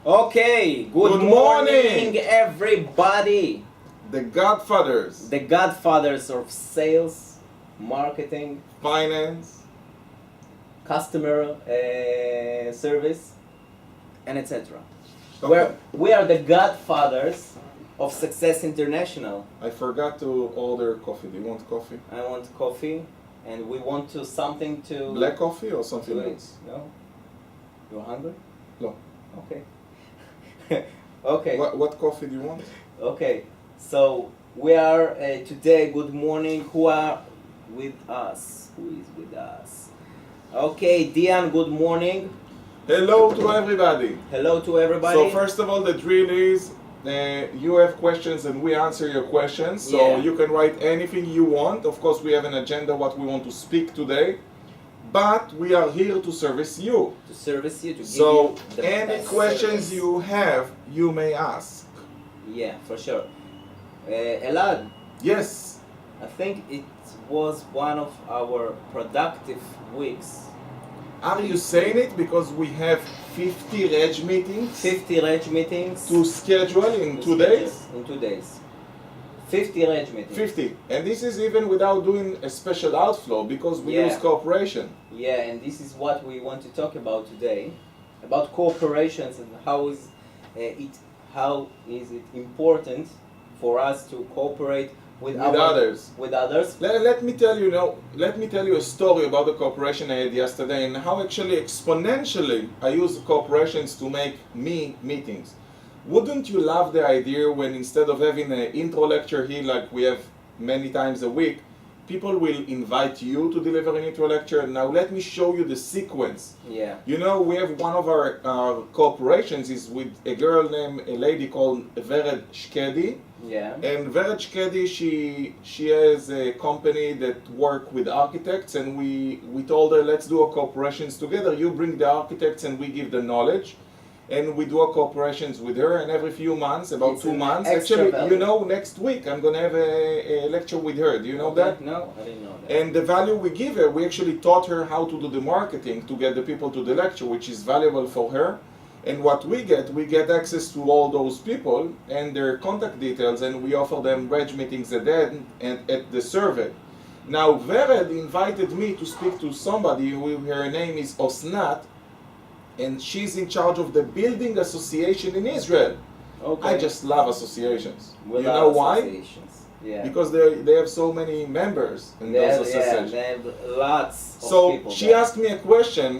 Okay, good morning everybody. The godfathers. The godfathers of sales, marketing, Finance. customer service, and etc. Okay. We are the godfathers of Success International. I forgot to order coffee. Do you want coffee? I want coffee, and we want to something to... Black coffee or something to eat. else? No? You're hungry? No. Okay. Okay. What coffee do you want? Okay, so we are today, good morning, who are with us? Who is with us? Okay, Diane, good morning. Hello to everybody. Hello to everybody. So first of all, the drill is you have questions and we answer your questions. So Yeah. you can write anything you want. Of course, we have an agenda what we want to speak today. But we are here to service you. To service you, to give So you the any best questions service. you have, you may ask. Yeah, for sure. Elad, Yes. I think it was one of our productive weeks. Are you saying it because we have 50 reg meetings 50 reg meetings. to schedule in to 2 schedule days? In 2 days. 50 reg meetings. 50. And this is even without doing a special outflow because we Yeah. use cooperation. Yeah, and this is what we want to talk about today, about cooperations and how is it important for us to cooperate with others. With others. Let me tell you a story about the cooperation I had yesterday and how actually exponentially I use cooperations to make meetings. Wouldn't you love the idea when instead of having an intro lecture here like we have many times a week, people will invite you to deliver an intro lecture? Now let me show you the sequence. Yeah. You know, we have one of our cooperations is with a lady called Vered Shkedi. Yeah. And Vered Shkedi, she has a company that work with architects, and we told her, let's do a cooperations together. You bring the architects and we give the knowledge. And we do a cooperations with her, and every few months, about It's 2 an months, extra actually, value. you know, next week I'm gonna have a lecture with her. Do you know that? No, I didn't know that. And the value we give her, we actually taught her how to do the marketing to get the people to the lecture, which is valuable for her. And what we get access to all those people and their contact details, and we offer them reg meetings at the end and at the survey. Now, Vered invited me to speak to somebody who her name is Osnat, and she's in charge of the building association in Israel. Okay. I just love associations. We You love know why? associations. Yeah. Because they have so many members in those associations. they have lots of So people she there. asked me a question.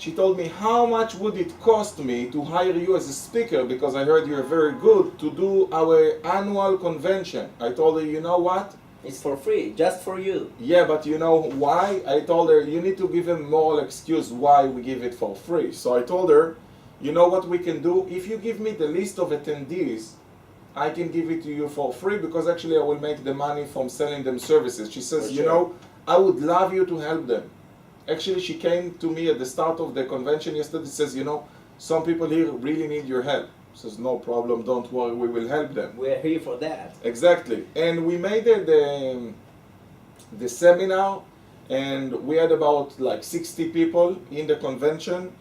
She told me, how much would it cost me to hire you as a speaker, because I heard you're very good, to do our annual convention? I told her, you know what? It's for free, just for you. Yeah, but you know why? I told her, you need to give a moral excuse why we give it for free. So I told her, you know what we can do? If you give me the list of attendees, I can give it to you for free, because actually I will make the money from selling them services. She says, For you sure. know, I would love you to help them. Actually, she came to me at the start of the convention yesterday, says, you know, some people here really need your help. Says, no problem, don't worry, we will help them. We're here for that. Exactly. And we made the seminar, and we had about like 60 people in the convention.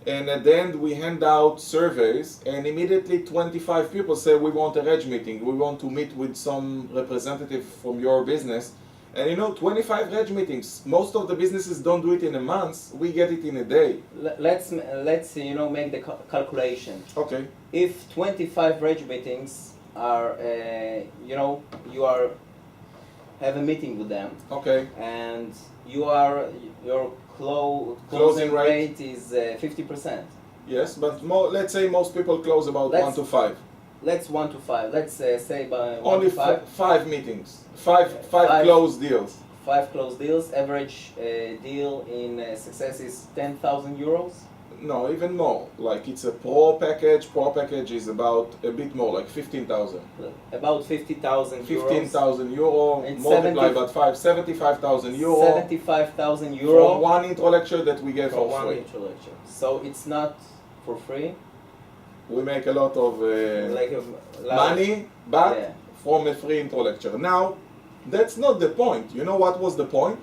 And at the end, we hand out surveys, and immediately 25 people say, we want a reg meeting. We want to meet with some representative from your business. And you know, 25 reg meetings. Most of the businesses don't do it in a month. We get it in a day. Let's make the calculation. Okay. If 25 reg meetings are, you have a meeting with them, Okay. and your Closing closing rate. rate is 50%. Yes, but let's say most people close about 1 to 5. Let's 1 to 5. Let's say by 1 Only to 5. 5 meetings. Five Five. closed deals. 5 closed deals. Average deal in Success is 10,000 euros. No, even more. Like it's a pro package. Pro package is about a bit more, like 15,000. About 50,000 euros. 15,000 euro It's multiplied 70 by 5, 75,000 euro 75,000 euro from one intro lecture that we gave for for one free. intro lecture. So it's not for free. We make a lot of money back Yeah. from a free intro lecture. Now, that's not the point. You know what was the point?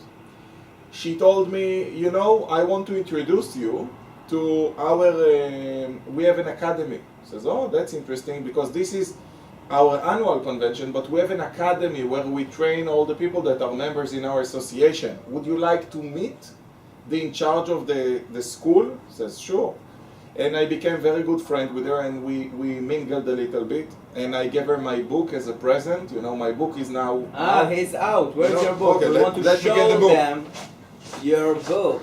She told me, you know, I want to introduce you to our, we have an academy. He says, oh, that's interesting, because this is our annual convention, but we have an academy where we train all the people that are members in our association. Would you like to meet the in charge of the school? He says, sure. And I became very good friend with her, and we mingled a little bit, and I gave her my book as a present. You know, my book is now out. He's out. Where's your book? Okay, We want to let me get the show book. them your book.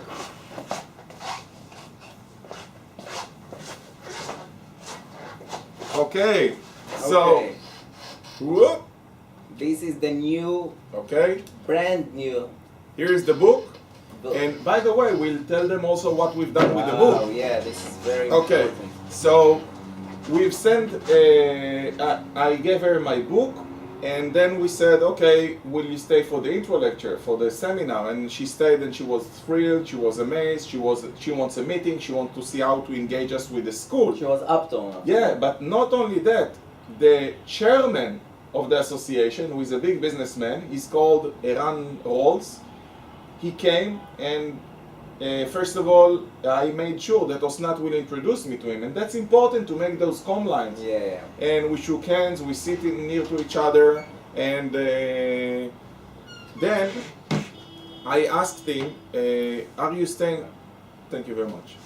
Okay, so, Okay. whoop, This is the new, okay, brand new here is the book. book. And by the way, we'll tell them also what we've done with the Wow, book. yeah, this is very Okay, important. so we've sent, I gave her my book, and then we said, okay, will you stay for the intro lecture, for the seminar? And she stayed, and she was thrilled, she was amazed, she wants a meeting, she wants to see how to engage us with the school. She was up to it. Yeah, but not only that, the chairman of the association, who is a big businessman, he's called Rolls. He came, and first of all, I made sure that Osnat will introduce me to him, and that's important to make those comm lines. Yeah. And we shook hands, we sit near to each other, and then I asked him, are you staying? Thank you very much.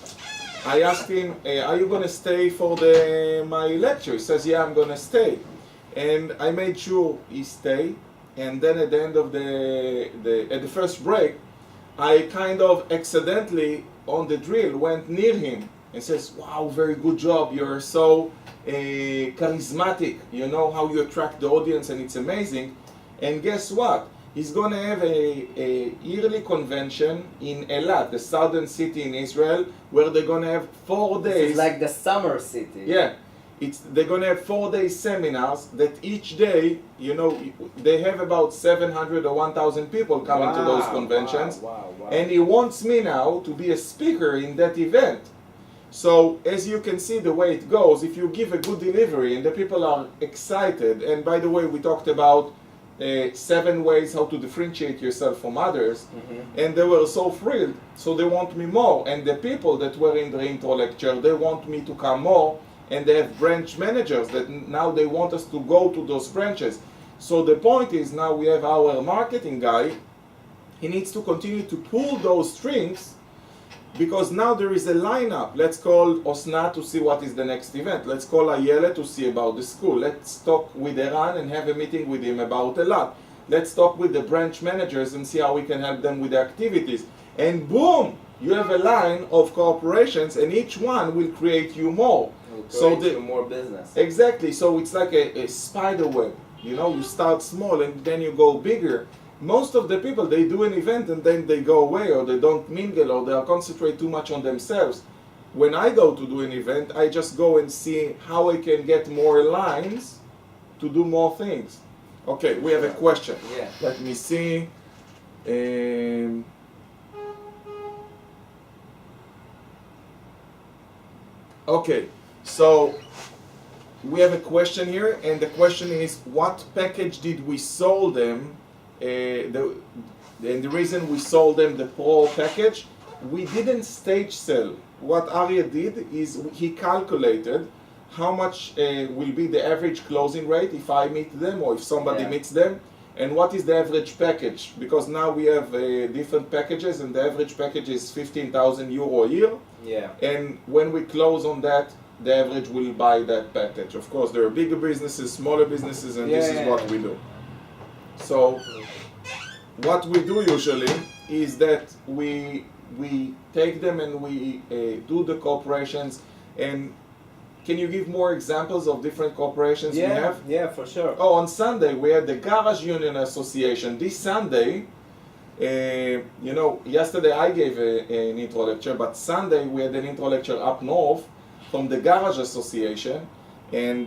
I asked him, are you going to stay for my lecture? He says, yeah, I'm going to stay. And I made sure he stayed, and then at the end of at the first break, I kind of accidentally, on the drill, went near him and says, wow, very good job, you're so charismatic, you know how you attract the audience, and it's amazing. And guess what? He's going to have a yearly convention in Elad, the southern city in Israel, where they're going to have 4 days. It's like the summer city. Yeah. They're going to have 4-day seminars that each day, you know, they have about 700 or 1,000 people coming to those conventions. Wow. And he wants me now to be a speaker in that event. So as you can see the way it goes, if you give a good delivery and the people are excited, and by the way, we talked about 7 ways how to differentiate yourself from others, and they were so thrilled, so they want me more. And the people that were in the intro lecture, they want me to come more. And they have branch managers that now they want us to go to those branches. So the point is, now we have our marketing guy. He needs to continue to pull those strings, because now there is a lineup. Let's call Osnat to see what is the next event. Let's call Ayala to see about the school. Let's talk with Eran and have a meeting with him about Elad. Let's talk with the branch managers and see how we can help them with the activities. And boom, you have a line of corporations, and each one will create you more. So more business. Exactly. So it's like a spider web. You know, you start small and then you go bigger. Most of the people, they do an event and then they go away, or they don't mingle, or they concentrate too much on themselves. When I go to do an event, I just go and see how I can get more lines to do more things. Okay, we have a question. Yeah. Let me see. Okay. So we have a question here, and the question is, what package did we sold them? And the reason we sold them the Pro package, we didn't stage sell. What Arya did is he calculated how much will be the average closing rate if I meet them or if somebody meets them, and what is the average package, because now we have different packages, and the average package is 15,000 euro a year. Yeah. And when we close on that, the average will buy that package. Of course, there are bigger businesses, smaller businesses, and this is what we do. So what we do usually is that we take them and we do the corporations. And can you give more examples of different corporations we have? Yeah, for sure. Oh, on Sunday we had the Garage Union Association. This Sunday, you know, yesterday I gave an intro lecture, but Sunday we had an intro lecture up north from the Garage Association, and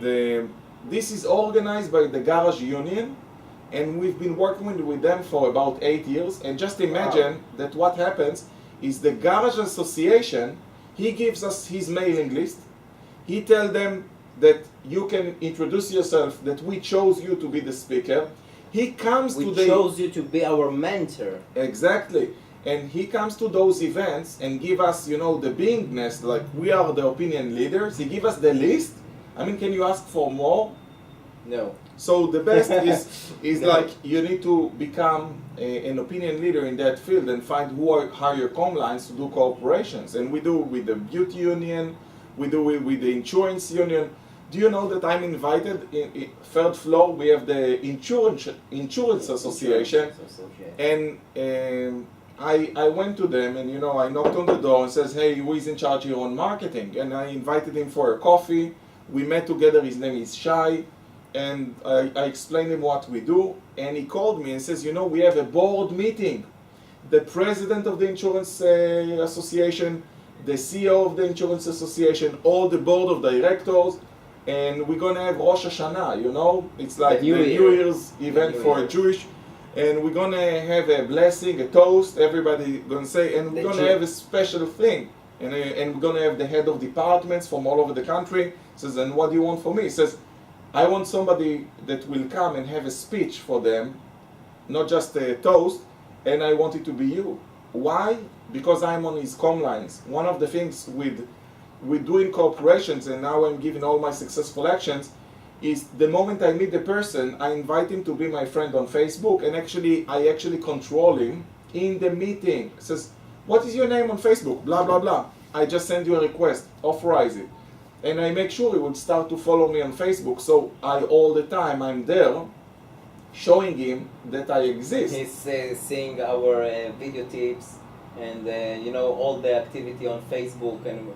this is organized by the Garage Union, and we've been working with them for about 8 years. And just imagine that what happens is the Garage Association, he gives us his mailing list, he tells them that you can introduce yourself, that we chose you to be the speaker. He comes we chose you to be our mentor. Exactly. And he comes to those events and give us, you know, the beingness, like we are the opinion leaders. He give us the list. I mean, can you ask for more? No. So the best is No. like you need to become an opinion leader in that field and find who are your comlines to do cooperations. And we do with the beauty union, we do it with the insurance union. Do you know that I'm invited in third floor? We have the insurance association, and I went to them, and you know, I knocked on the door and says, hey, who is in charge here on marketing? And I invited him for a coffee. We met together. His name is Shai. And I explained him what we do, and he called me and says, you know, we have a board meeting. The president of the insurance association, the CEO of the insurance association, all the board of directors, and we're gonna have Rosh Hashanah, you know? It's like the New Year's event for a Jewish, and we're gonna have a blessing, a toast, everybody gonna say, and we're gonna have a special thing. And we're gonna have the head of departments from all over the country. He says, and what do you want from me? He says, I want somebody that will come and have a speech for them, not just a toast, and I want it to be you. Why? Because I'm on his comm lines. One of the things with doing cooperations, and now I'm giving all my successful actions, is the moment I meet the person, I invite him to be my friend on Facebook, and I actually control him in the meeting. It says, what is your name on Facebook? Blah, blah, blah. I just send you a request, authorize it. And I make sure he would start to follow me on Facebook, so all the time I'm there showing him that I exist. He's seeing our video tips and you know, all the activity on Facebook, and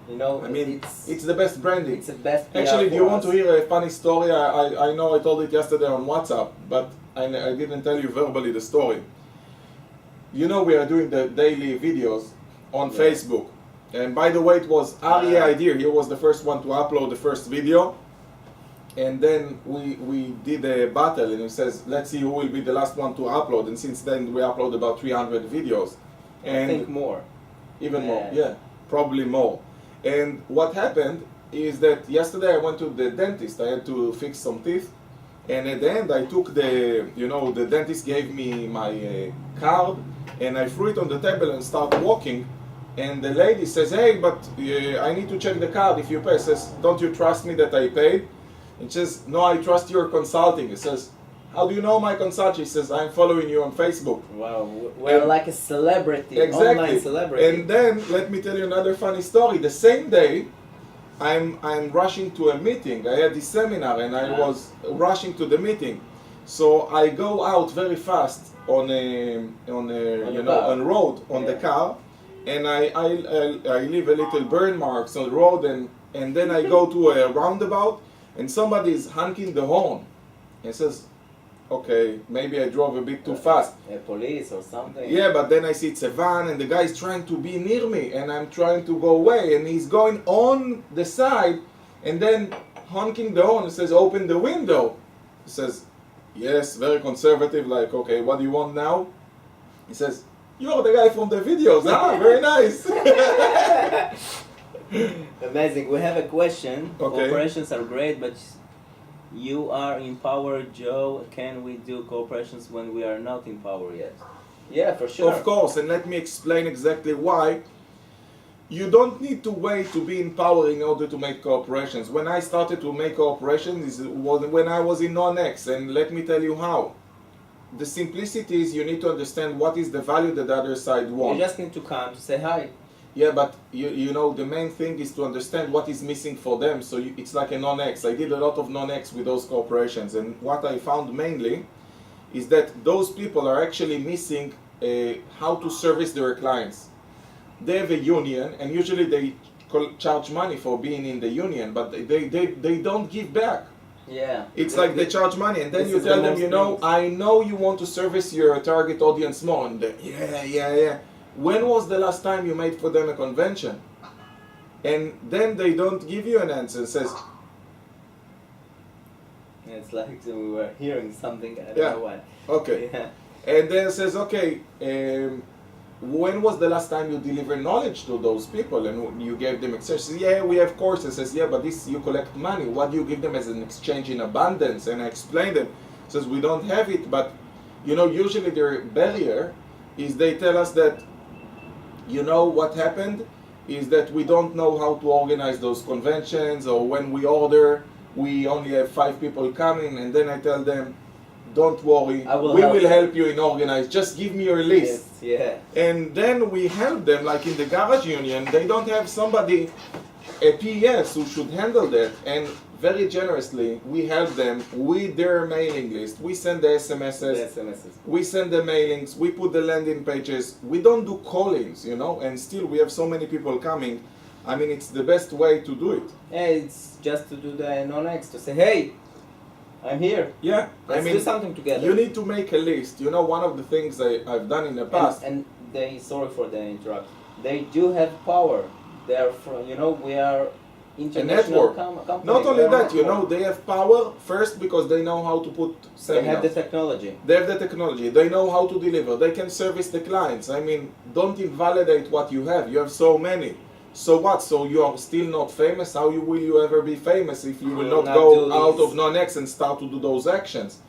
you know, I mean, it's the best branding. It's the best PR. Actually, do you want to hear a funny story? I know I told it yesterday on WhatsApp, but I didn't tell you verbally the story. You know, we are doing the daily videos on Facebook. And by the way, it was Ari's idea. He was the first one to upload the first video. And then we did a battle, and he says, let's see who will be the last one to upload. And since then, we upload about 300 videos. And I think more. Even more, yeah, probably more. And what happened is that yesterday I went to the dentist. I had to fix some teeth. And at the end, I took the dentist gave me my card, and I threw it on the table and started walking. And the lady says, hey, but I need to check the card if you pay. Says, don't you trust me that I paid? And she says, no, I trust your consulting. He says, how do you know my consulting? He says, I'm following you on Facebook. Wow, we're like a celebrity, exactly. Online celebrity. And then, let me tell you another funny story. The same day, I'm rushing to a meeting. I had this seminar, and I was rushing to the meeting. So I go out very fast on road, on the car. And I leave a little burn marks on the road, and then I go to a roundabout, and somebody is honking the horn, and says, okay, maybe I drove a bit too fast. A police or something. Yeah, but then I see it's a van, and the guy is trying to be near me, and I'm trying to go away, and he's going on the side, and then honking the horn, and says, open the window. He says, yes, very conservative, like, okay, what do you want now? He says, you're the guy from the videos, huh? Very nice. Amazing. We have a question. Okay. Cooperations are great, but you are in power, Joe. Can we do cooperations when we are not in power yet? Yeah, for sure. Of course, and let me explain exactly why. You don't need to wait to be in power in order to make cooperations. When I started to make cooperations, it was when I was in non-X, and let me tell you how. The simplicity is you need to understand what is the value that the other side wants. You just need to come to say hi. Yeah, but you know, the main thing is to understand what is missing for them. So it's like a non-X. I did a lot of non-X with those corporations, and what I found mainly is that those people are actually missing how to service their clients. They have a union, and usually they charge money for being in the union, but they don't give back. Yeah. It's like they charge money, and then you tell them, you know, I know you want to service your target audience more, and yeah. When was the last time you made for them a convention? And then they don't give you an answer. It says, it's like we were hearing something, I don't know what. Okay. Yeah. And then it says, okay, when was the last time you delivered knowledge to those people and you gave them exchange? Says, yeah, we have courses. Says, yeah, but this you collect money. What do you give them as an exchange in abundance? And I explained them. Says, we don't have it, but you know, usually their barrier is they tell us that, you know, what happened is that we don't know how to organize those conventions, or when we order, we only have 5 people coming, and then I tell them, don't worry, we will help you in organize, just give me your list. Yes, yeah. And then we help them, like in the garage union, they don't have somebody, a PS who should handle that, and very generously we help them with their mailing list. We send the SMSs, we send the mailings, we put the landing pages. We don't do call-ins, you know, and still we have so many people coming. I mean, it's the best way to do it. Yeah, it's just to do the non-X, to say, hey, I'm here. Yeah, let's do something together. You need to make a list. You know, one of the things I've done in the past. And they, sorry for the interrupt, they do have power. They're from, you know, we are international company. Not only that, you know, they have power first because they know how to put seminars. They have the technology. They have the technology. They know how to deliver. They can service the clients. I mean, don't invalidate what you have. You have so many. So what? So you are still not famous? How will you ever be famous if you will not go out of non-X and start to do those actions?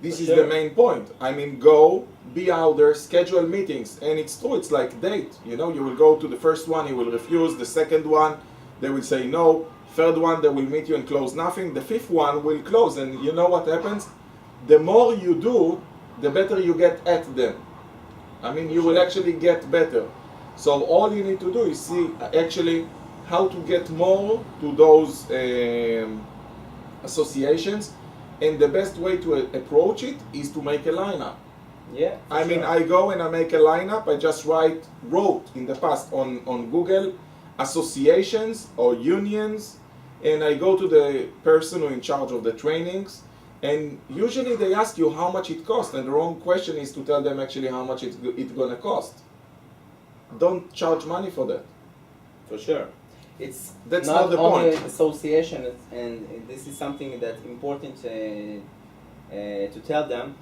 This is the main point. I mean, go, be out there, schedule meetings. And it's true, it's like date. You know, you will go to the first one, you will refuse. The second one, they will say no. Third one, they will meet you and close nothing. The fifth one will close. And you know what happens? The more you do, the better you get at them. I mean, you will actually get better. So all you need to do is see actually how to get more to those associations, and the best way to approach it is to make a lineup. Yeah. I mean, I go and I make a lineup. I just wrote in the past on Google associations or unions, and I go to the person who is in charge of the trainings, and usually they ask you how much it costs, and the wrong question is to tell them actually how much it's gonna cost. Don't charge money for that. For sure. That's not the only point. Association, and this is something that's important to tell them.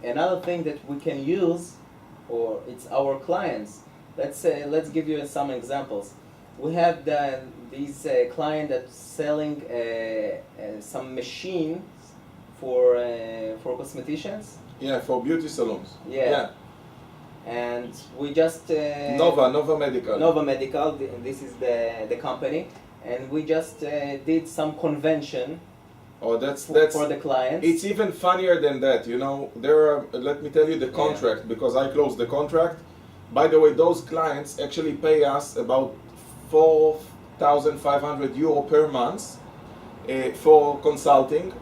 Another thing that we can use, or it's our clients. Let's give you some examples. We have these client that's selling some machines for cosmeticians. Yeah, for beauty salons. Yeah. And we just Nova Medical. Nova Medical. This is the company, and we just did some convention. Oh, that's for the clients. It's even funnier than that. You know, let me tell you the contract, because I closed the contract. By the way, those clients actually pay us about €4,500 per month for consulting,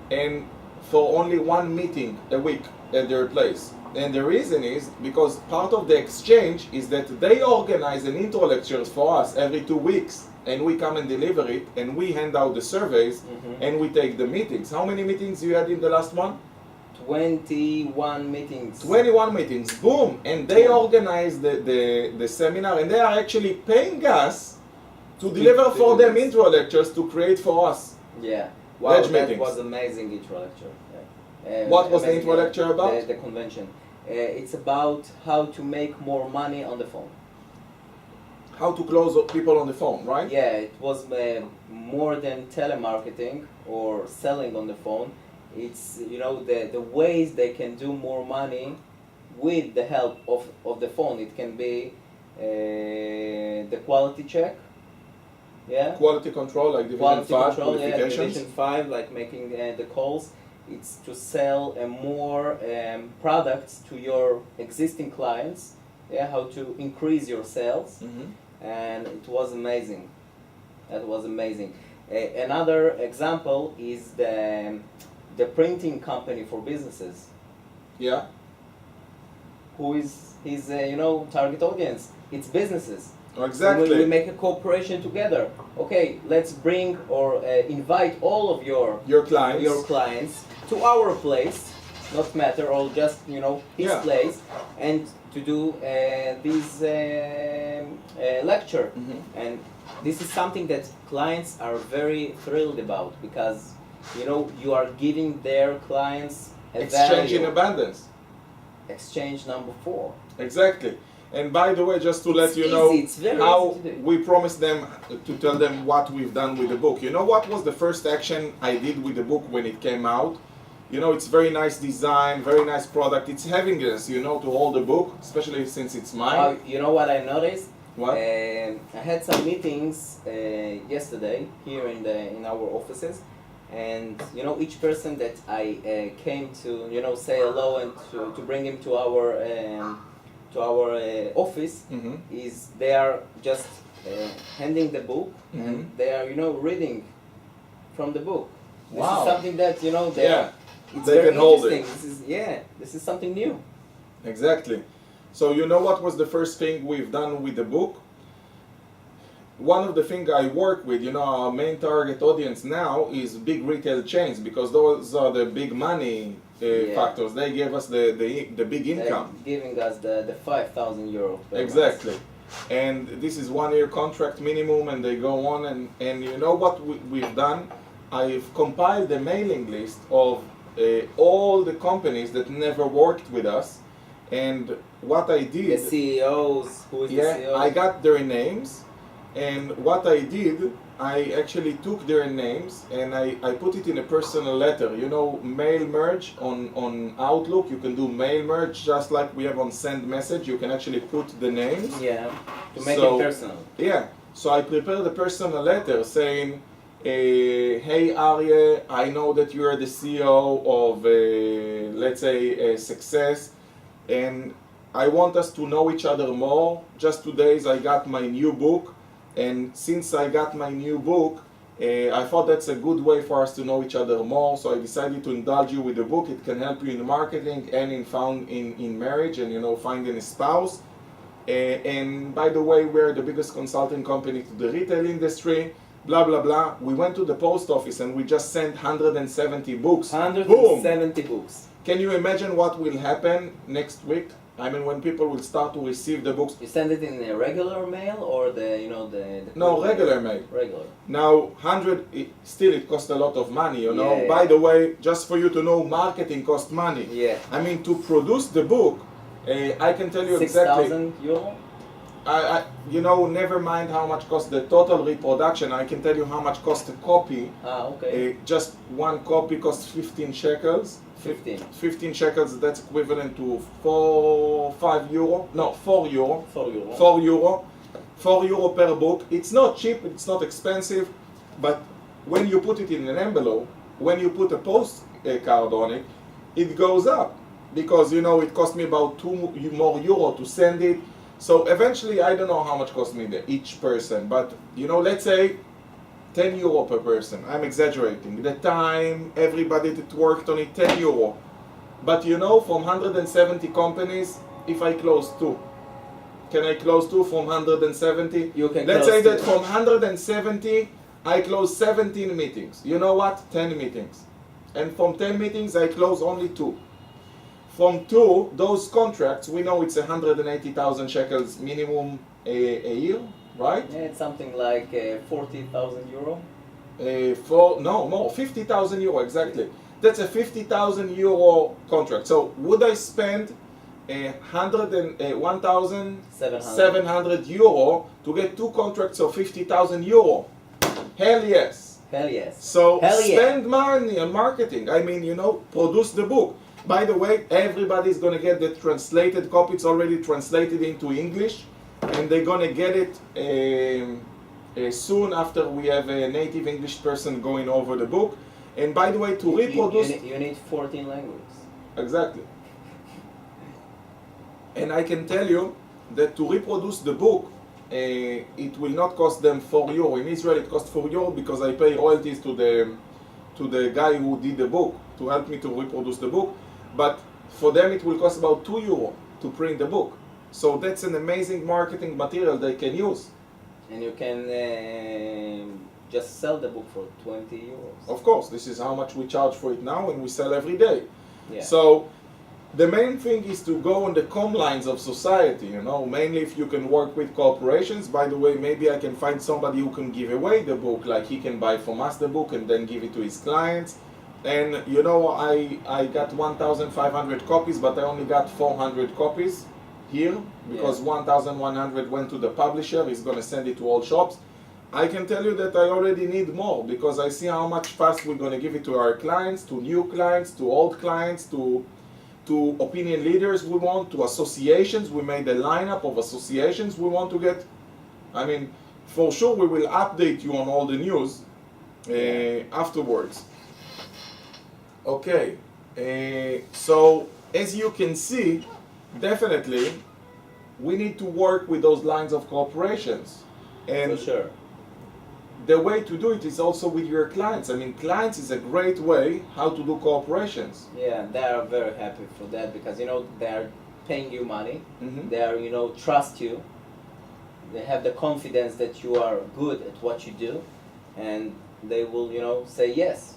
and for only one meeting a week at their place. And the reason is because part of the exchange is that they organize an intro lectures for us every 2 weeks, and we come and deliver it, and we hand out the surveys, and we take the meetings. How many meetings you had in the last one? 21 meetings. 21 meetings, boom! And they organize the seminar, and they are actually paying us to deliver for them intro lectures to create for us. Yeah. Wow, that meetings. was amazing intro lecture. What was the intro lecture about? The convention. It's about how to make more money on the phone. How to close people on the phone, right? Yeah, it was more than telemarketing or selling on the phone. It's, you know, the ways they can do more money with the help of the phone. It can be the quality check. Yeah. Quality control, like Division 5 qualifications. Yeah, Division 5, like making the calls. It's to sell more products to your existing clients. Yeah, how to increase your sales. And it was amazing. That was amazing. Another example is the printing company for businesses. Yeah. Who is his you know, target audience? It's businesses. Exactly. So we make a cooperation together. Okay, let's bring or invite all of your clients to our place, not matter, or just, you know, his place, and to do this lecture. And this is something that clients are very thrilled about, because, you know, you are giving their clients a exchange value. in abundance. Exchange number 4. Exactly. And by the way, just to let you know how we promised them to tell them what we've done with the book. You know what was the first action I did with the book when it came out? You know, it's very nice design, very nice product. It's heaviness, you know, to hold the book, especially since it's mine. You know what I noticed? What? I had some meetings yesterday here in our offices, and you know, each person that I came to, you know, say hello and to bring him to our office, is they are just handing the book, and they are, you know, reading from the book. This Wow. is something that, you know, it's they very can hold it. interesting. This is something new. Exactly. So you know what was the first thing we've done with the book? One of the things I work with, you know, our main target audience now is big retail chains, because those are the big money factors. They give us the big income. They're giving us the 5,000 euro. Exactly. And this is 1 year contract minimum, and they go on, and you know what we've done? I've compiled the mailing list of all the companies that never worked with us, and what I did... The CEOs, who is the CEO? I got their names, and what I did, I actually took their names and I put it in a personal letter. You know, mail merge on Outlook, you can do mail merge just like we have on send message. You can actually put the names. Yeah, to make it personal. Yeah, so I prepared a personal letter saying, hey Arye, I know that you are the CEO of, let's say, Success, and I want us to know each other more. Just 2 days I got my new book, and since I got my new book, I thought that's a good way for us to know each other more, so I decided to indulge you with the book. It can help you in marketing and in marriage, and you know, finding a spouse. And by the way, we're the biggest consulting company to the retail industry, blah blah blah. We went to the post office and we just sent 170 books. 170 books. Can you imagine what will happen next week? I mean, when people will start to receive the books. You send it in a regular mail or the No, regular mail. Regular. Now, 100, it costs a lot of money, you know. Yeah. By the way, just for you to know, marketing costs money. Yeah. I mean, to produce the book, I can tell you 6,000 euro? you know, never mind how much costs the total reproduction. I can tell you how much costs a copy. Okay. Just one copy costs 15 shekels. 15 shekels, that's equivalent to 4 euro. 4 euro. 4 euro per book. It's not cheap, it's not expensive, but when you put it in an envelope, when you put a postcard on it, it goes up. Because, you know, it cost me about 2 more euro to send it. So eventually, I don't know how much cost me each person, but, you know, let's say 10 euro per person. I'm exaggerating. The time, everybody that worked on it, 10 euro. But you know, from 170 companies, if I close 2, can I close 2 from 170? You can. Let's say that from 170, I close 17 meetings. You know what? 10 meetings. And from 10 meetings, I close only 2. From 2, those contracts, we know it's 180,000 shekels minimum a year. Right? Yeah, it's something like 40,000 euro. More, 50,000 euro, exactly. That's a 50,000 euro contract. So would I spend 1,700 euro to get 2 contracts of 50,000 euro? Hell yes. Hell yes. So spend money on marketing. I mean, you know, produce the book. By the way, everybody's going to get the translated copy. It's already translated into English. And they're gonna get it soon after we have a native English person going over the book. And by the way, to reproduce... You need 14 languages. Exactly. And I can tell you that to reproduce the book, it will not cost them 4 euro. In Israel it costs 4 euro because I pay royalties to the guy who did the book to help me to reproduce the book. But for them it will cost about 2 euro to print the book. So that's an amazing marketing material they can use. And you can just sell the book for 20 euros. Of course, this is how much we charge for it now, and we sell every day. Yeah. So the main thing is to go on the com lines of society, you know, mainly if you can work with corporations. By the way, maybe I can find somebody who can give away the book, like he can buy from us the book and then give it to his clients. And you know, I got 1,500 copies, but I only got 400 copies here, because 1,100 went to the publisher. He's going to send it to all shops. I can tell you that I already need more because I see how much fast we're going to give it to our clients, to new clients, to old clients, to opinion leaders we want, to associations. We made a lineup of associations we want to get. I mean, for sure we will update you on all the news afterwards. Okay, so as you can see, definitely we need to work with those lines of cooperations. And For sure. the way to do it is also with your clients. I mean, clients is a great way how to do cooperations. Yeah, they are very happy for that because, you know, they are paying you money. Mhm. They are, you know, trust you. They have the confidence that you are good at what you do, and they will, you know, say yes.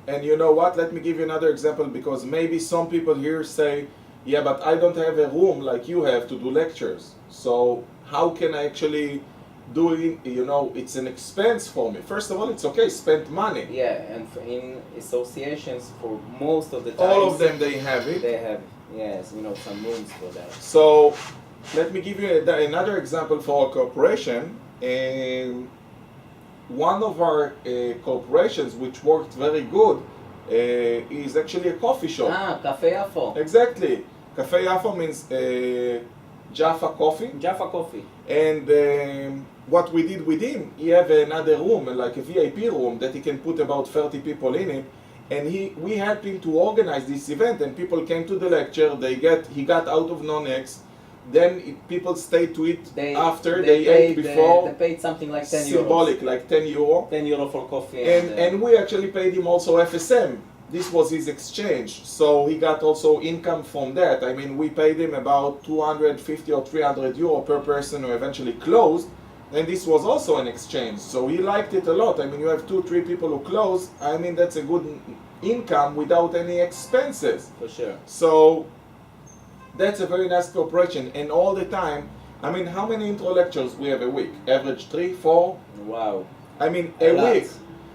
And you know what? Let me give you another example because maybe some people here say, yeah, but I don't have a room like you have to do lectures. So how can I actually do it? You know, it's an expense for me. First of all, it's okay, spend money. Yeah, and in associations, for most of the time, All of them, they have it. they have, yes, you know, some rooms for that. So let me give you another example for a corporation. One of our corporations which worked very good is actually a coffee shop. Cafe Yafo. Exactly. Cafe Yafo means Jaffa coffee. Jaffa Coffee. And what we did with him, he have another room, like a VIP room, that he can put about 30 people in it. And we helped him to organize this event, and people came to the lecture. He got out of non-X. Then people stayed to it after. They ate before. They paid something like 10 euros. Symbolic, like 10 euro. 10 euro for coffee. And we actually paid him also FSM. This was his exchange. So he got also income from that. I mean, we paid him about 250 or 300 euro per person who eventually closed. And this was also an exchange. So he liked it a lot. I mean, you have 2-3 people who close. I mean, that's a good income without any expenses. For sure. So that's a very nice cooperation. And all the time, I mean, how many intro lectures we have a week? Average 3, 4? Wow. I mean, A a lot. week.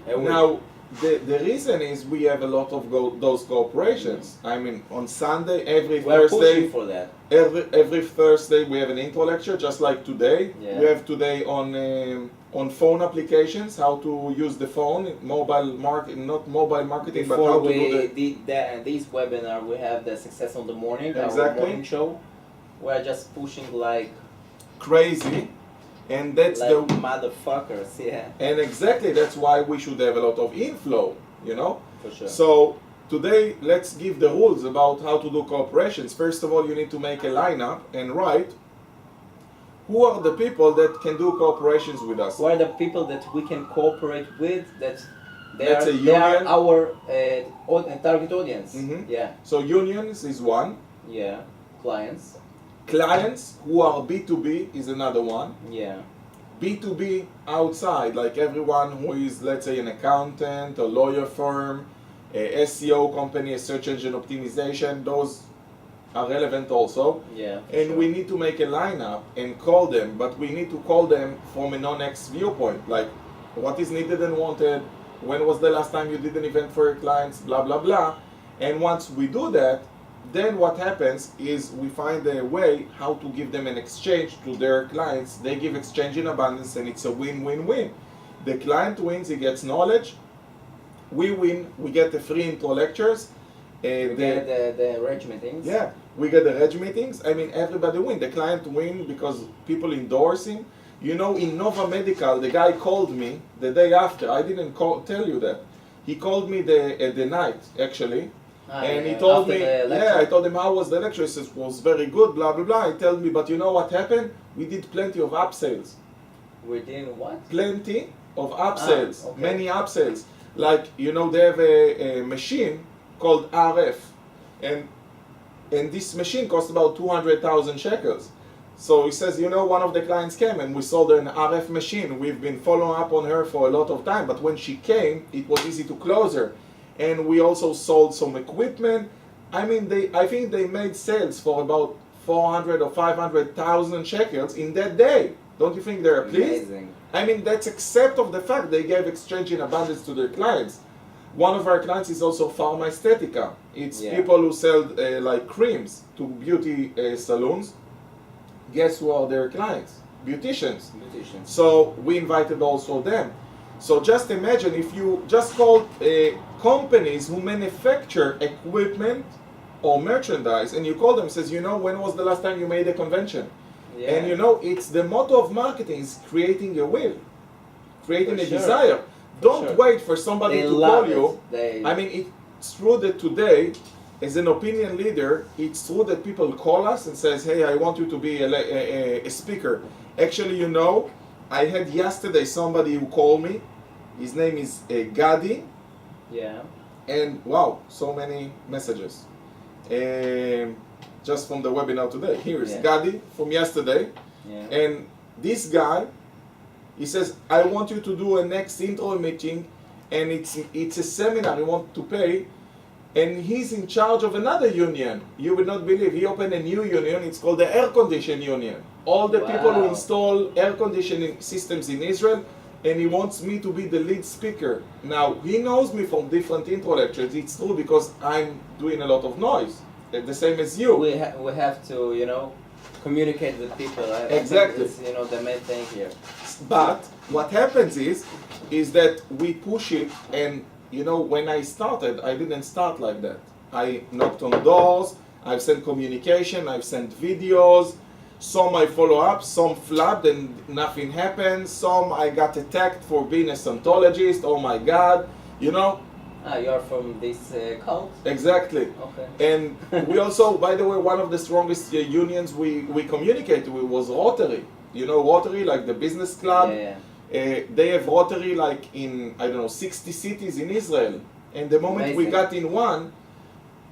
A week. Now, the reason is we have a lot of those cooperations. I mean, on Sunday, every We're Thursday, pushing for that. every Thursday we have an intro lecture, just like today. Yeah. We have today on phone applications, how to use the phone, mobile marketing, not mobile marketing, but Before how to do we did this webinar, we have the Success on the Morning, our Exactly. morning show. We're just pushing like crazy, and that's like the motherfuckers, yeah, and exactly that's why we should have a lot of inflow, you know. for sure. So today, let's give the rules about how to do cooperations. First of all, you need to make a lineup and write who are the people that can do cooperations with us. Who are the people that we can cooperate with? That That's a they are union. our target audience. Mhm. Yeah, So unions is one. yeah, clients. Clients who are B2B is another one. Yeah, B2B outside, like everyone who is, let's say, an accountant, a lawyer firm, a SEO company, a search engine optimization, those are relevant also. yeah. for And sure. we need to make a lineup and call them, but we need to call them from a non-X viewpoint, like what is needed and wanted, when was the last time you did an event for your clients, blah, blah, blah. And once we do that, then what happens is we find a way how to give them an exchange to their clients. They give exchange in abundance, and it's a win-win-win. The client wins, he gets knowledge. We win, we get the free intro lectures. We get the reg meetings. Yeah, we get the reg meetings. I mean, everybody win. The client win because people endorse him. You know, in Nova Medical, the guy called me the day after. I didn't tell you that. He called me the night, actually. And he told me, yeah, I told him how was the lecture. He says, it was very good, blah, blah, blah. He told me, but you know what happened? We did plenty of upsells. We did what? Plenty of upsells, okay. many upsells. Like, you know, they have a machine called RF. And this machine cost about 200,000 shekels. So he says, you know, one of the clients came and we sold her an RF machine. We've been following up on her for a lot of time, but when she came, it was easy to close her. And we also sold some equipment. I mean, I think they made sales for about 400 or 500,000 shekels in that day. Don't you think they're pleased? Amazing. I mean, that's except of the fact they gave exchange in abundance to their clients. One of our clients is also Pharma Estetica. It's people who sell like creams to beauty salons. Guess who are their clients? beauticians. Beauticians. So we invited also them. So just imagine if you just call companies who manufacture equipment or merchandise, and you call them, says, you know, when was the last time you made a convention? Yeah. And you know, it's the motto of marketing is creating a will, creating For a sure. desire. Don't sure. wait for somebody They to love call you. They, I mean, it's true that today, as an opinion leader, it's true that people call us and says, hey, I want you to be a speaker. Actually, you know, I had yesterday somebody who called me. His name is Gadi. yeah. And wow, so many messages. Just from the webinar today. Here is Gadi from yesterday. Yeah. And this guy, he says, I want you to do a next intro meeting, and it's a seminar you want to pay, and he's in charge of another union. You would not believe. He opened a new union. It's called the Air Condition Union. All the people who install air conditioning systems in Israel, and he wants me to be the lead speaker. Now, he knows me from different intro lectures. It's true because I'm doing a lot of noise, the same as you. We have to, you know, communicate with people. Exactly. I think it's, you know, the main thing here. But what happens is that we push it, and you know, when I started, I didn't start like that. I knocked on doors, I've sent communication, I've sent videos, some I follow up, some flopped and nothing happened, some I got attacked for being a Scientologist, oh my God, you know? You're from this cult? Exactly. Okay. And we also, by the way, one of the strongest unions we communicated with was Rotary. You know Rotary, like the business club? Yeah. They have Rotary like in, I don't know, 60 cities in Israel. And the moment we got in one,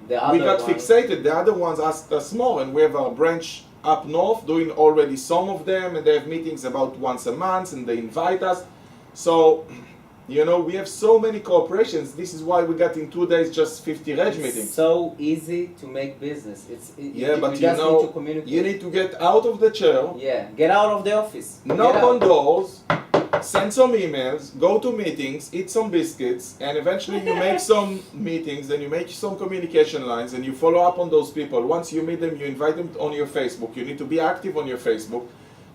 we got fixated. The other ones asked us more, and we have our branch up north doing already some of them, and they have meetings about once a month, and they invite us. So, you know, we have so many cooperations. This is why we got in 2 days just 50 reg meetings. It's so easy to make business. But you just need to communicate. You need to get out of the chair. Yeah, get out of the office. Knock on doors, send some emails, go to meetings, eat some biscuits, and eventually you make some meetings and you make some communication lines and you follow up on those people. Once you meet them, you invite them on your Facebook. You need to be active on your Facebook.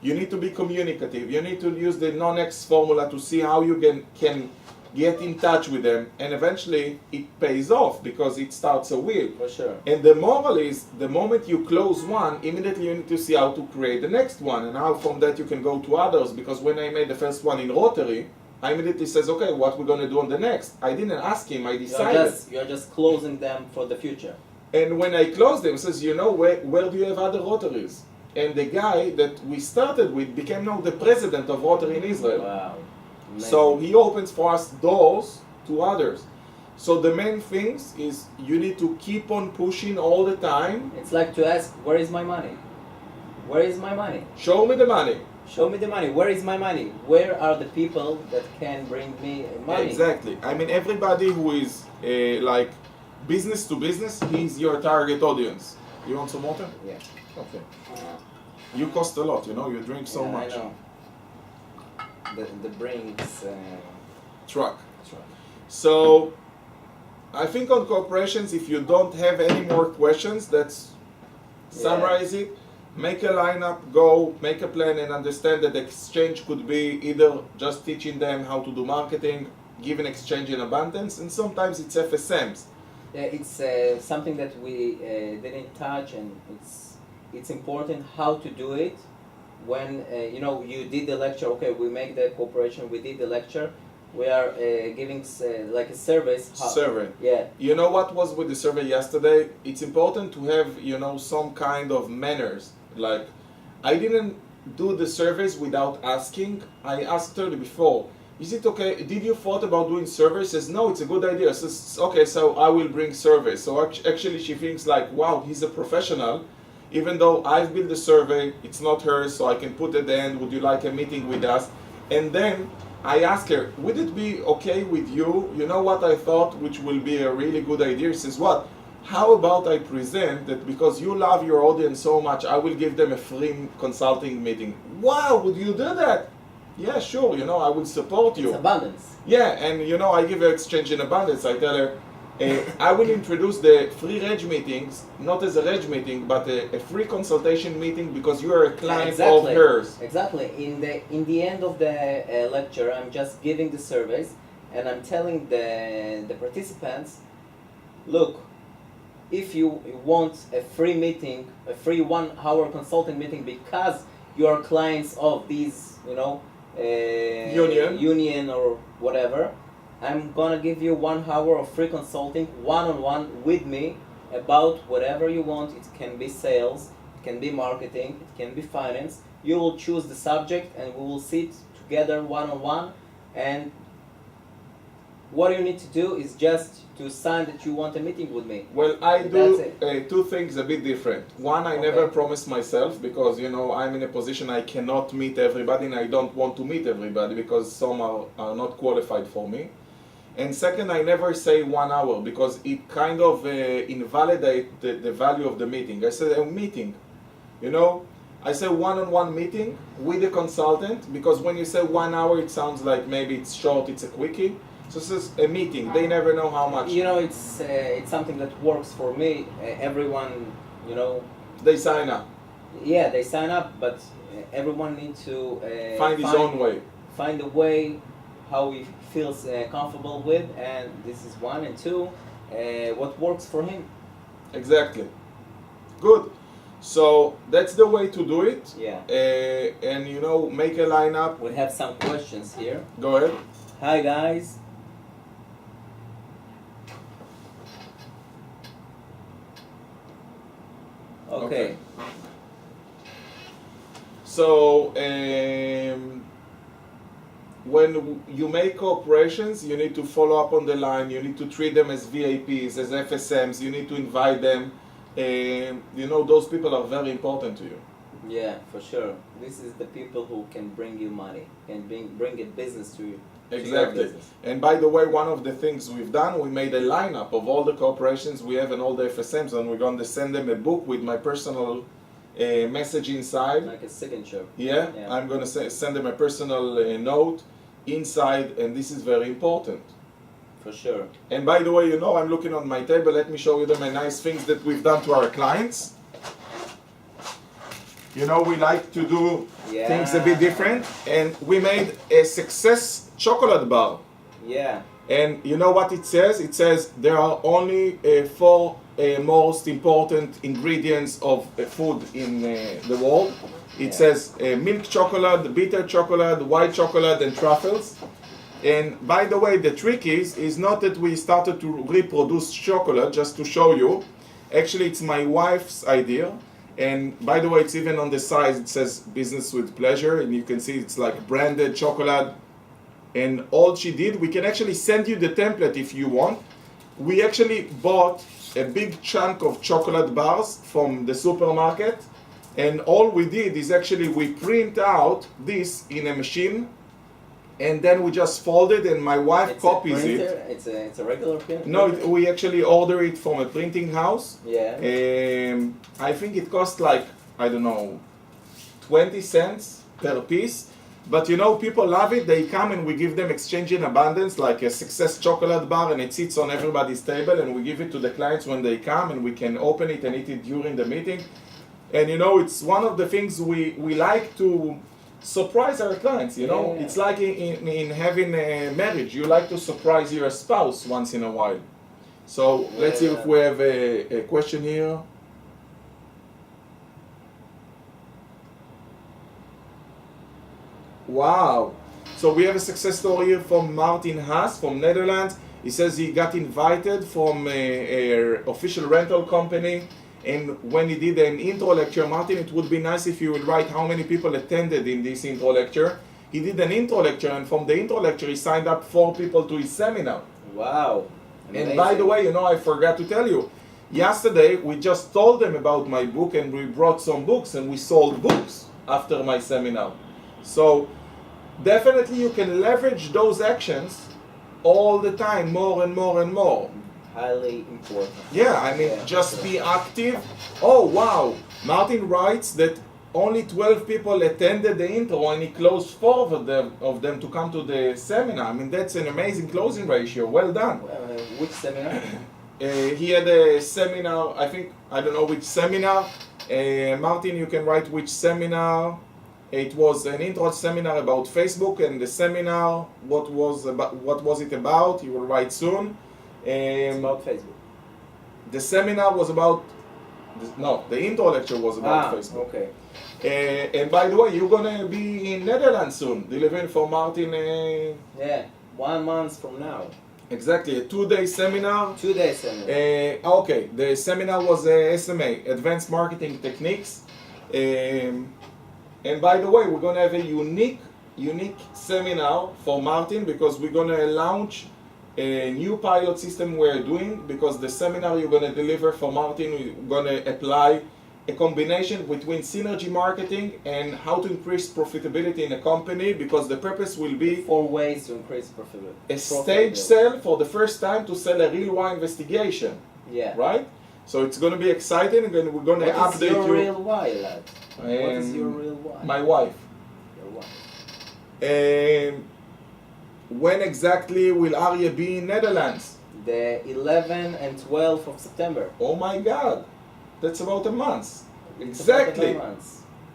You need to be communicative. You need to use the non-X formula to see how you can get in touch with them, and eventually it pays off because it starts a wheel. For sure. And the moral is, the moment you close one, immediately you need to see how to create the next one, and how from that you can go to others. Because when I made the first one in Rotary, I immediately says, okay, what we're going to do on the next? I didn't ask him, I decided. You're just closing them for the future. And when I closed them, he says, you know, where do you have other Rotaries? And the guy that we started with became now the president of Rotary in Israel. Wow. Amazing. So he opens for us doors to others. So the main things is you need to keep on pushing all the time. It's like to ask, where is my money? Where is my money? Show me the money. Show me the money. Where is my money? Where are the people that can bring me money? Exactly. I mean, everybody who is like business to business, he's your target audience. You want some water? Yeah. Okay. You cost a lot, you know, you drink so much. I know. The brings Truck. So, I think on corporations, if you don't have any more questions, let's summarize it. Make a lineup, go, make a plan, and understand that the exchange could be either just teaching them how to do marketing, give an exchange in abundance, and sometimes it's FSMs. Yeah, it's something that we didn't touch, and it's important how to do it. When you know, you did the lecture, okay, we make the cooperation, we did the lecture, we are giving like a service. Survey. Yeah. You know what was with the survey yesterday? It's important to have, you know, some kind of manners. Like, I didn't do the surveys without asking. I asked her before, is it okay? Did you thought about doing surveys? Says, no, it's a good idea. Says, okay, so I will bring surveys. So actually she thinks like, wow, he's a professional. Even though I've built the survey, it's not hers, so I can put at the end, would you like a meeting with us? And then I asked her, would it be okay with you? You know what I thought, which will be a really good idea? She says, what? How about I present that because you love your audience so much, I will give them a free consulting meeting. Wow, would you do that? Yeah, sure, you know, I will support you. It's abundance. Yeah, and you know, I give her exchange in abundance. I tell her, I will introduce the free reg meetings, not as a reg meeting, but a free consultation meeting because you are a client of hers. Exactly. In the end of the lecture, I'm just giving the surveys, and I'm telling the participants, look, if you want a free meeting, a free 1 hour consulting meeting because you are clients of these, union or whatever, I'm gonna give you 1 hour of free consulting one-on-one with me about whatever you want. It can be sales, it can be marketing, it can be finance. You will choose the subject and we will sit together one-on-one, and what you need to do is just to sign that you want a meeting with me. Well, I do two things a bit different. One, I never promise myself because, I'm in a position I cannot meet everybody and I don't want to meet everybody because some are not qualified for me. And second, I never say 1 hour because it kind of invalidates the value of the meeting. I say a meeting, I say one-on-one meeting with the consultant because when you say 1 hour, it sounds like maybe it's short, it's a quickie. So this is a meeting. They never know how much. It's something that works for me. Everyone, They sign up. Yeah, they sign up, but everyone needs to find his own way. Find a way how he feels comfortable with, and this is 1, and 2, what works for him. Exactly. Good. So that's the way to do it. Yeah. And make a lineup. We have some questions here. Go ahead. Hi guys. Okay. So when you make cooperations, you need to follow up on the line. You need to treat them as VIPs, as FSMs. You need to invite them. Those people are very important to you. Yeah, for sure. This is the people who can bring you money, can bring a business to you. Exactly. And by the way, one of the things we've done, we made a lineup of all the corporations we have and all the FSMs, and we're going to send them a book with my personal message inside. Like a signature. Yeah. I'm going to send them a personal note inside, and this is very important. For sure. And by the way, I'm looking on my table. Let me show you the nice things that we've done to our clients. We like to do things a bit different, and we made a success chocolate bar. Yeah. And you know what it says? It says there are only 4 most important ingredients of food in the world. It says milk chocolate, bitter chocolate, white chocolate, and truffles. And by the way, the trick is not that we started to reproduce chocolate just to show you. Actually, it's my wife's idea. And by the way, it's even on the side, it says business with pleasure. And you can see it's like branded chocolate. And all she did, we can actually send you the template if you want. We actually bought a big chunk of chocolate bars from the supermarket. And all we did is actually we print out this in a machine. And then we just fold it, and my wife copies it. It's a regular printer? No, we actually order it from a printing house. Yeah. I think it costs like, 20 cents per piece. But people love it. They come and we give them exchange in abundance, like a success chocolate bar, and it sits on everybody's table, and we give it to the clients when they come, and we can open it and eat it during the meeting. And it's one of the things we like to surprise our clients, It's like in having a marriage. You like to surprise your spouse once in a while. So let's see if we have a question here. Wow. So we have a success story here from Martin Haas from Netherlands. He says he got invited from an official rental company. And when he did an intro lecture, Martin, it would be nice if you would write how many people attended in this intro lecture. He did an intro lecture, and from the intro lecture, he signed up 4 people to his seminar. Wow. Amazing. And by the way, I forgot to tell you, yesterday we just told them about my book, and we brought some books, and we sold books after my seminar. So definitely you can leverage those actions all the time, more and more and more. Highly important. Yeah, just be active. Oh wow, Martin writes that only 12 people attended the intro and he closed 4 of them to come to the seminar. I mean, that's an amazing closing ratio. Well done. Which seminar? He had a seminar, I don't know which seminar. Martin, you can write which seminar. It was an intro seminar about Facebook, and the seminar, what was it about? You will write soon. It's about Facebook. The seminar was about, the intro lecture was about Facebook. Okay. And by the way, you're gonna be in Netherlands soon, delivering for Martin. Yeah, 1 month from now. Exactly, a 2-day seminar. 2-day seminar. Okay, the seminar was SMA, Advanced Marketing Techniques. And by the way, we're gonna have a unique seminar for Martin, because we're gonna launch a new pilot system we're doing, because the seminar you're gonna deliver for Martin, we're gonna apply a combination between synergy marketing and how to increase profitability in a company, because the purpose will be 4 ways to increase profitability. a stage sell for the first time to sell a real why investigation. Yeah. Right? So it's going to be exciting, and we're going to update you. What is your real why, lad? What is your real why? My wife. Your wife. When exactly will Arya be in Netherlands? The 11th and 12th of September. Oh my God. That's about a month. It's Exactly. about a month.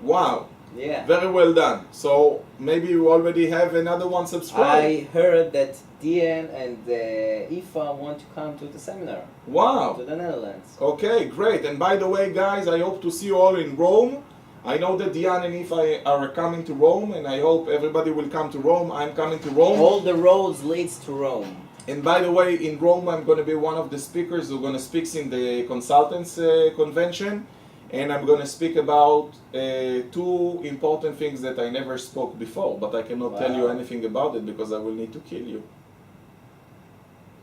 Wow. Yeah. Very well done. So maybe you already have another one subscribed. I heard that Dian and Aoife want to come to the seminar. Wow. To the Netherlands. Okay, great. And by the way, guys, I hope to see you all in Rome. I know that Diane and Aoife are coming to Rome, and I hope everybody will come to Rome. I'm coming to Rome. All the roads leads to Rome. And by the way, in Rome, I'm going to be one of the speakers who's going to speak in the consultants convention. And I'm going to speak about 2 important things that I never spoke before, but I cannot tell you anything about it because I will need to kill you.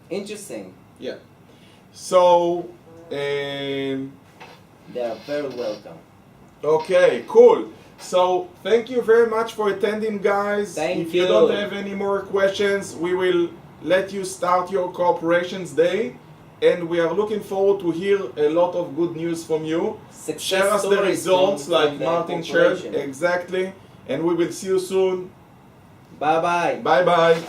Interesting. Yeah. So, they are very welcome. okay, cool. So, thank you very much for attending, guys. Thank if you. you don't have any more questions, we will let you start your cooperations day. And we are looking forward to hear a lot of good news from you. Success Share us the stories results from like the Martin shared. corporation. Exactly. And we will see you soon. Bye-bye. Bye-bye.